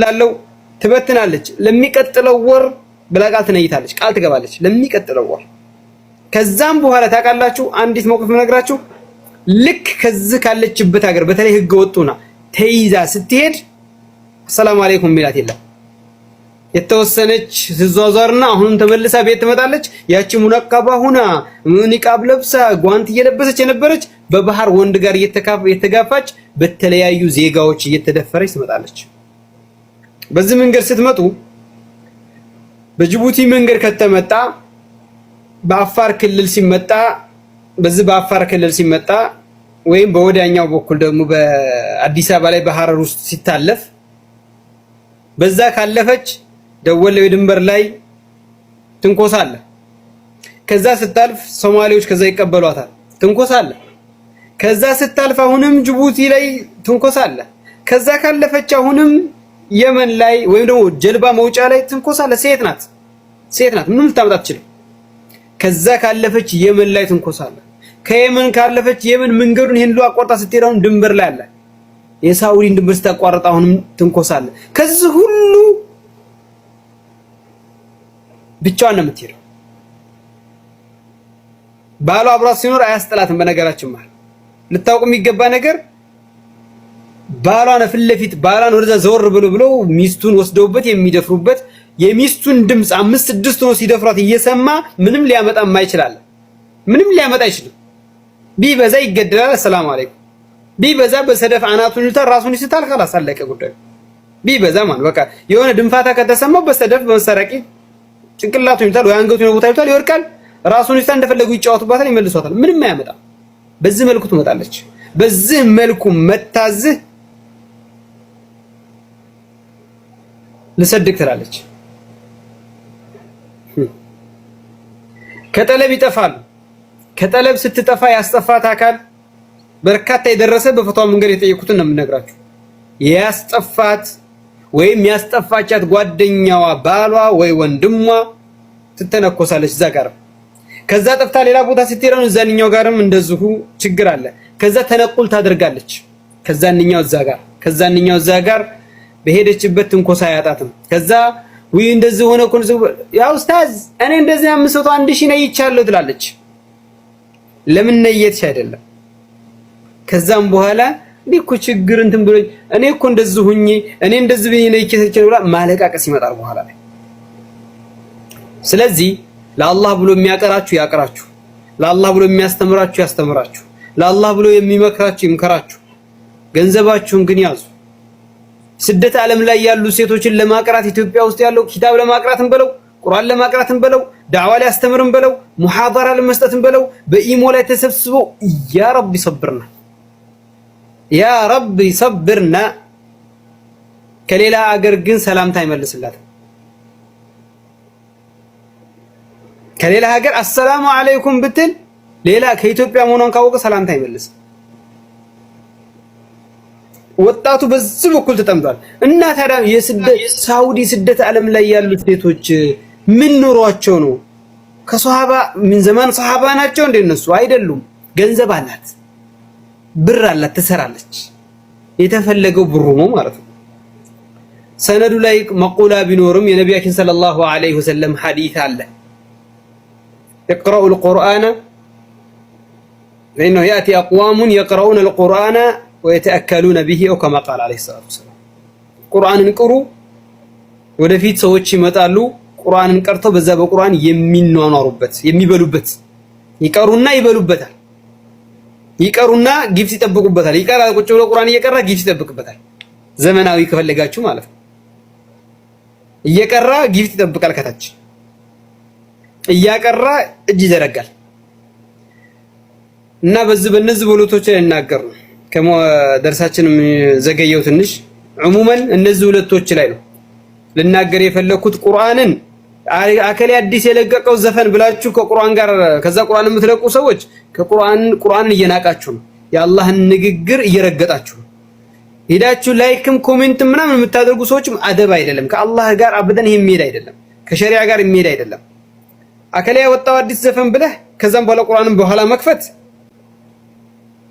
ላለው ትበትናለች ለሚቀጥለው ወር ብላ ቃል ትነይታለች ቃል ትገባለች ለሚቀጥለው ወር ከዛም በኋላ ታውቃላችሁ አንዲት መውቀፍ ነግራችሁ ልክ ከዚህ ካለችበት ሀገር በተለይ ህገ ወጡና ተይዛ ስትሄድ ሰላም አለይኩም ሚላት የለም የተወሰነች ዝዟዟርና አሁንም ተመልሳ ቤት ትመጣለች ያቺ ሙነቀባ ሁና ኒቃብ ለብሳ ጓንት እየለበሰች የነበረች በባህር ወንድ ጋር እየተጋፋች በተለያዩ ዜጋዎች እየተደፈረች ትመጣለች በዚህ መንገድ ስትመጡ በጅቡቲ መንገድ ከተመጣ በአፋር ክልል ሲመጣ በዚህ በአፋር ክልል ሲመጣ ወይም በወዲያኛው በኩል ደግሞ በአዲስ አበባ ላይ በሐረር ውስጥ ሲታለፍ በዛ ካለፈች ደወል ድንበር ላይ ትንኮሳለ ከዛ ስታልፍ ሶማሌዎች ከዛ ይቀበሏታል ትንኮሳለ ከዛ ስታልፍ አሁንም ጅቡቲ ላይ ትንኮሳለ ከዛ ካለፈች አሁንም የመን ላይ ወይም ደግሞ ጀልባ መውጫ ላይ ትንኮሳለ ሴት ናት ምንም ልታመጣ አትችልም ከዛ ካለፈች የመን ላይ ትንኮሳለ ከየመን ካለፈች የመን መንገዱን ይሄን አቋርጣ ስትሄድ አሁን ድንበር ላይ አለ የሳውዲን ድንበር ስታቋርጣ አሁንም ትንኮሳለ ከዚህ ሁሉ ብቻዋን ነው የምትሄደው ባሏ አብሯት ሲኖር አያስጠላትም በነገራችን ማለት ልታውቁ የሚገባ ነገር ባሏን ፍለፊት ባሏን ወደዛ ዘወር ብሎ ሚስቱን ወስደውበት የሚደፍሩበት የሚስቱን ድምጽ 5-6 ሆኖ ሲደፍሯት እየሰማ ምንም ሊያመጣ የማይችላል ምንም ሊያመጣ አይችልም ቢበዛ ይገደላል ሰላም አለይኩም ቢበዛ በሰደፍ አናቱን ይልታ ራሱን ይስታል خلاص አለቀ ጉዳዩ ቢበዛ ማለት በቃ የሆነ ድንፋታ ከተሰማው በሰደፍ በመሰረቂ ጭንቅላቱን ይልታል ወይ አንገቱን ቦታ ይልታል ይወርቃል ራሱን ይስታ እንደፈለጉ ይጫወቱባታል ይመልሷታል ምንም አያመጣ በዚህ መልኩ ትመጣለች በዚህ መልኩ መታዝህ ልሰድቅ ትላለች ከጠለብ ይጠፋል ከጠለብ ስትጠፋ ያስጠፋት አካል በርካታ የደረሰ በፈቷው መንገድ የጠየቁትን ነው የምነግራችሁ ያስጠፋት ወይም ያስጠፋቻት ጓደኛዋ ባሏ ወይ ወንድሟ ትተነኮሳለች እዛ ጋር ከዛ ጠፍታ ሌላ ቦታ ስትሄድ ነው እዛኛው ጋርም እንደዚሁ ችግር አለ ከዛ ተነቁል ታደርጋለች ከዛኛው እዛ ጋር በሄደችበት ትንኮሳ ያጣትም ከዛ ወይ እንደዚህ ሆነ እኮ ያ ኡስታዝ እኔ እንደዚህ 501 ሺህ ነይቻለሁ ትላለች ለምን ነየትሽ አይደለም ከዛም በኋላ ዲኮ ችግር እንትን ብሎ እኔ እኮ እንደዚህ ሁኚ እኔ እንደዚህ ብዬ ነይቼ ብላ ማለቃቀስ ይመጣል በኋላ ላይ ስለዚህ ለአላህ ብሎ የሚያቀራችሁ ያቀራችሁ ለአላህ ብሎ የሚያስተምራችሁ ያስተምራችሁ ለአላህ ብሎ የሚመክራችሁ ይምከራችሁ ገንዘባችሁን ግን ያዙ ስደት ዓለም ላይ ያሉ ሴቶችን ለማቅራት ኢትዮጵያ ውስጥ ያለው ኪታብ ለማቅራትም በለው ቁርአን ለማቅራትም በለው ዳዕዋ ላይ አስተምርም በለው ሙሐደራ ለመስጠትም በለው በኢሞ ላይ ተሰብስበው ያ ረቢ ሰብርና ከሌላ አገር ግን ሰላምታ አይመልስላትም ከሌላ ሀገር አሰላሙ አለይኩም ብትል ሌላ ከኢትዮጵያ መሆኗን ካወቀ ሰላምታ አይመልስም ወጣቱ በዚህ በኩል ተጠምዷል እና ታዲያ የስደት ሳውዲ ስደት ዓለም ላይ ያሉት ሴቶች ምን ኑሯቸው ነው ከሷሃባ ምን ዘመን ሷሃባ ናቸው እንደነሱ አይደሉም ገንዘብ አላት ብር አላት ትሰራለች የተፈለገው ብሩ ነው ማለት ነው ሰነዱ ላይ መቁላ ቢኖርም የነቢያችን ሰለላሁ ዐለይሂ ወሰለም ሐዲስ አለ اقرأوا القرآن فإنه يأتي أقوام يقرؤون القرآن ويتأكلون به أو كما قال عليه الصلاة والسلام قرآن انقروا ወደፊት ሰዎች ይመጣሉ ቁርአንን ቀርተው በዛ በቁርአን የሚኗኗሩበት የሚበሉበት ይቀሩና ይበሉበታል ይቀሩና ጊፍት ይጠብቁበታል ይቀራል ቁጭ ብሎ ቁርአን እየቀራ ጊፍት ይጠብቅበታል ዘመናዊ ከፈለጋችሁ ማለት ነው እየቀራ ጊፍት ይጠብቃል ከታች እያቀራ እጅ ይዘረጋል እና በእነዚህ ሁለቶች ላይ እናገር ነው ከደርሳችንም ዘገየው ትንሽ عموما እነዚህ ሁለቶች ላይ ነው ልናገር የፈለኩት ቁርአንን አከለ አዲስ የለቀቀው ዘፈን ብላችሁ ከቁርአን ጋር ከዛ ቁርአን የምትለቁ ሰዎች ቁርአንን እየናቃችሁ ነው የአላህን ንግግር እየረገጣችሁ ነው ሄዳችሁ ላይክም ኮሜንትም ምናምን የምታደርጉ ሰዎችም አደብ አይደለም ከአላህ ጋር አብደን የሚሄድ አይደለም ከሸሪዓ ጋር የሚሄድ አይደለም አከለ ያወጣው አዲስ ዘፈን ብለህ ከዛም በኋላ ቁርአንን በኋላ መክፈት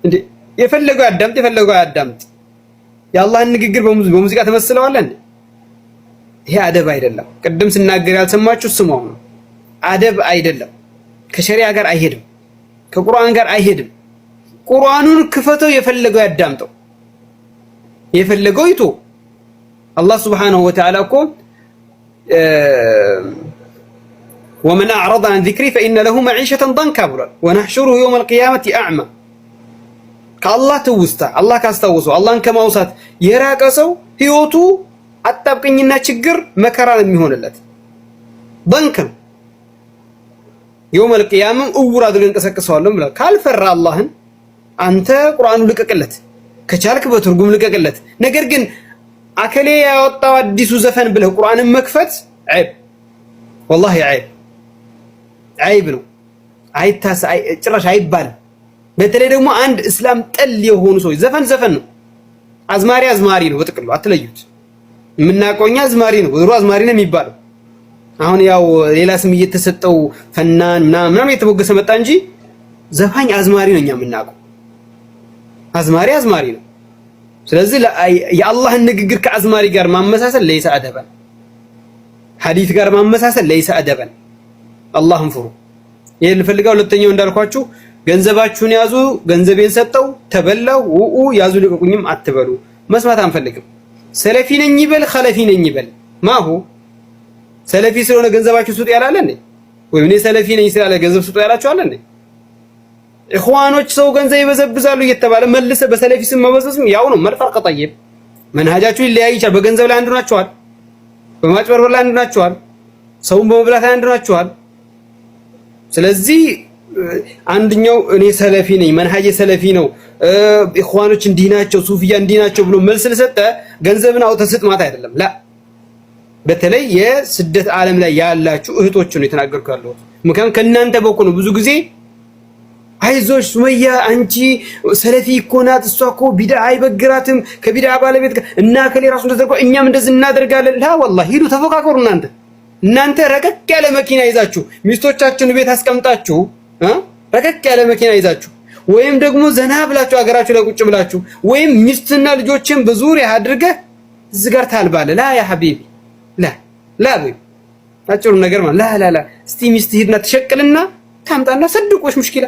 እንዴ የፈለገው ያዳምጥ የፈለገው ያዳምጥ የአላህን ንግግር በሙዚቃ ተመስለዋል እንዴ ይሄ አደብ አይደለም። ቅድም ስናገር ያልሰማችሁ ስማው ነው። አደብ አይደለም። ከሸሪዓ ጋር አይሄድም። ከቁርአን ጋር አይሄድም። ቁርአኑን ክፈተው የፈለገው ያዳምጠው፣ የፈለገው ይቶ አላህ ሱብሓነሁ ወተዓላ እኮ ወመን አዕረض ዐን ዚክሪ ፈኢነ ለሁ መዒሸተን ضንካ ብሏል። ወነሕሹሩሁ የውመል ቂያመቲ አዕማ። ከአላህ ትውስታ አላህ ካስታወሰው አላህን ከማውሳት የራቀ ሰው ህይወቱ አጣብቅኝና ችግር መከራ ነው የሚሆንለት። ضንክ ነው። የውመል ቂያማም እውር አድርገን እንቀሰቅሰዋለን ብሏል። ካልፈራ አላህን አንተ ቁርአኑ ልቀቅለት፣ ከቻልክ በትርጉም ልቀቅለት። ነገር ግን አከሌ ያወጣው አዲሱ ዘፈን ብለህ ቁርአንን መክፈት ዐይብ፣ ወላሂ ዐይብ ነው። ጭራሽ አይባልም። በተለይ ደግሞ አንድ እስላም ጠል የሆኑ ሰዎች ዘፈን ነው፣ አዝማሪ ነው። በጥቅሉ አትለዩት። የምናውቀው እኛ አዝማሪ ነው፣ ወዝሮ አዝማሪ ነው የሚባለው። አሁን ያው ሌላ ስም እየተሰጠው ፈናን ምናምን የተሞገሰ መጣ እንጂ ዘፋኝ አዝማሪ ነው እኛ የምናውቀው። አዝማሪ ነው። ስለዚህ የአላህን ንግግር ከአዝማሪ ጋር ማመሳሰል ለይሰ አደበን፣ ሐዲስ ጋር ማመሳሰል ለይሰ አደበን። አላህን ፍሩ። ይሄን ልፈልጋው። ሁለተኛው እንዳልኳችሁ ገንዘባችሁን ያዙ። ገንዘቤን ሰጠው ተበላው ያዙ ልቀቁኝም አትበሉ። መስማት አንፈልግም። ሰለፊ ነኝ ይበል ኸለፊ ነኝ ይበል ማሁ ሰለፊ ስለሆነ ገንዘባችሁ ስጡ ያላለ እንዴ? ወይም እኔ ሰለፊ ነኝ ስላለ ገንዘብ ስጡ ያላችሁ አለ እንዴ? ኢኽዋኖች ሰው ገንዘብ ይበዘብዛሉ እየተባለ መልሰ በሰለፊ ስም መበዘዝም ያው ነው። መልፈርቅ ጠይብ መንሃጃችሁ ይለያይ ይችላል። በገንዘብ ላይ አንዱ ናችኋል፣ በማጭበርበር ላይ አንዱ ናችኋል፣ ሰውን በመብላት ላይ አንዱ ናችኋል። ስለዚህ አንደኛው እኔ ሰለፊ ነኝ መንሃጄ ሰለፊ ነው ኢኽዋኖች እንዲህ ናቸው ሱፊያ እንዲህ ናቸው ብሎ መልስ ለሰጠ ገንዘብን አውጥተህ ስጥ ማለት አይደለም። ላ በተለይ የስደት ዓለም ላይ ያላችሁ እህቶች ነው የተናገርኩ ያለው። ምክንያቱም ከእናንተ በኩል ነው ብዙ ጊዜ አይዞሽ ሱመያ አንቺ ሰለፊ እኮ ናት እሷ እኮ ቢድዓ አይበግራትም ከቢድዓ ባለቤት ጋር እና ከሌ ራሱ እንደዘርቆ እኛም እንደዚህ እናደርጋለን። ላ ወላሂ ሂዱ ተፈካከሩ። እናንተ ረቀቅ ያለ መኪና ይዛችሁ ሚስቶቻችሁን ቤት አስቀምጣችሁ ረቀቅ ያለ መኪና ይዛችሁ ወይም ደግሞ ዘና ብላችሁ አገራችሁ ላይ ቁጭ ብላችሁ ወይም ሚስትና ልጆችን በዙሪያ አድርገህ እዚህ ጋር ታልባለ። ላ ያ ሐቢቢ ላ አጭሩ ነገር ማለት ላ እስቲ ሚስት ሂድና ትሸቅልና ታምጣና ሰድቆሽ ሙሽኪላ።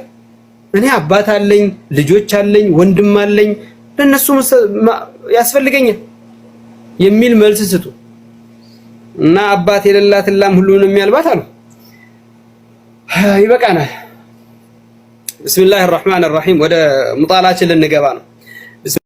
እኔ አባት አለኝ ልጆች አለኝ ወንድም አለኝ ለነሱ ያስፈልገኛል የሚል መልስ ስጡ እና አባት የሌላት ላም ሁሉንም የሚያልባት አሉ። ይበቃናል። ቢስሚላሂር ረህማኒር ረሂም ወደ ሙጣላችን ልንገባ ነው።